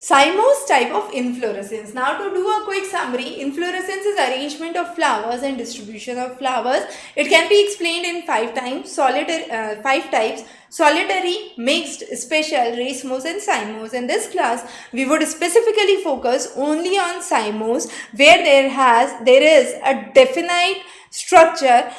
Cymose type of inflorescence. Now to do a quick summary, inflorescence is arrangement of flowers and distribution of flowers. It can be explained in five types: solitary, mixed, special, racemose and cymose. In this class, we would specifically focus only on cymose, where there is a definite structure.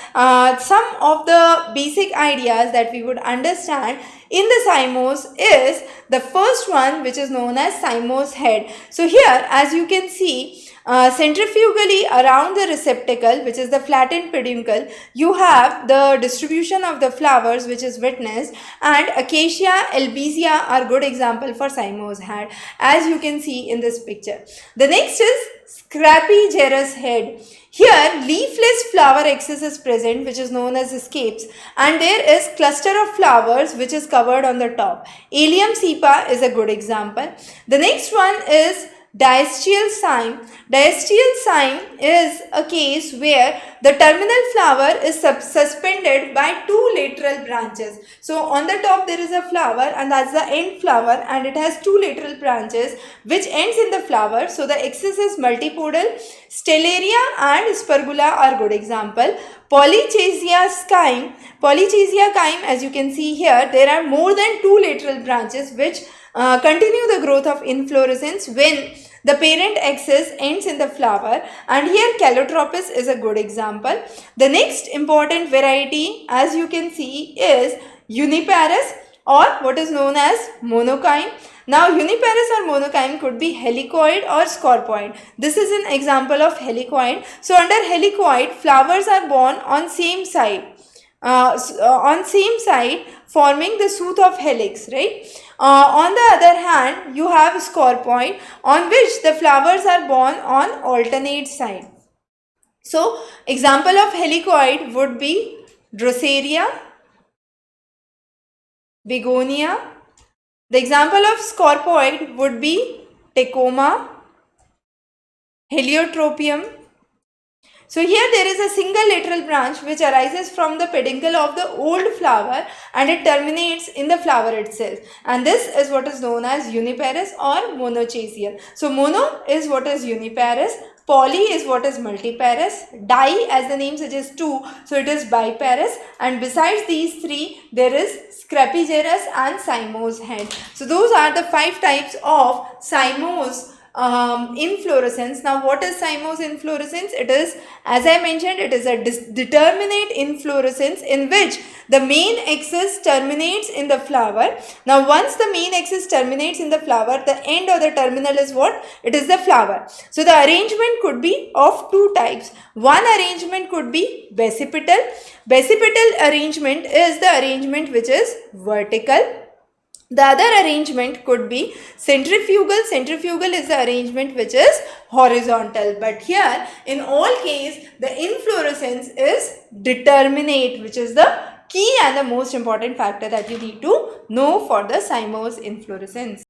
Some of the basic ideas that we would understand in the cymose is the first one, which is known as cymose head. So here, as you can see, centrifugally around the receptacle, which is the flattened peduncle, you have the distribution of the flowers, which is witnessed, and Acacia albizia are good example for cymose head, as you can see in this picture. The next is Scrapigerous head. Here, leafless flower axis is present, which is known as scapes, and there is cluster of flowers which is covered on the top. Allium cepa is a good example. The next one is diastial cyme. Diastial cyme is a case where the terminal flower is suspended by two lateral branches. So on the top there is a flower, and that's the end flower, and it has two lateral branches which ends in the flower. So the axis is multipodal. Stellaria and Spergula are good example. Polychasia chyme, as you can see here, there are more than two lateral branches which continue the growth of inflorescence when the parent axis ends in the flower, and here Calotropis is a good example. The next important variety, as you can see, is Uniparis, or what is known as monochyme. Now Uniparis or monochyme could be helicoid or scorpoid. This is an example of helicoid. So under helicoid, flowers are borne on same side. Forming the shoot of helix, right? On the other hand, you have scorpoid, on which the flowers are borne on alternate side. So example of helicoid would be Drosera, Begonia. The example of scorpoid would be Tecoma, Heliotropium. So here there is a single lateral branch which arises from the peduncle of the old flower, and it terminates in the flower itself, and this is what is known as Uniparis or monochasial. So mono is what is Uniparis, poly is what is multiparis, di, as the name suggests, two, so it is biparis, and besides these three there is Scrapigerous and cymose head. So those are the five types of cymose inflorescence. Now what is cymose inflorescence? It is, as I mentioned, it is a determinate inflorescence in which the main axis terminates in the flower. Now once the main axis terminates in the flower, the end or the terminal is what? It is the flower. So the arrangement could be of two types. One arrangement could be basipetal. Basipetal arrangement is the arrangement which is vertical. The other arrangement could be centrifugal. Centrifugal is the arrangement which is horizontal. But here, in all cases, the inflorescence is determinate, which is the key and the most important factor that you need to know for the cymose inflorescence.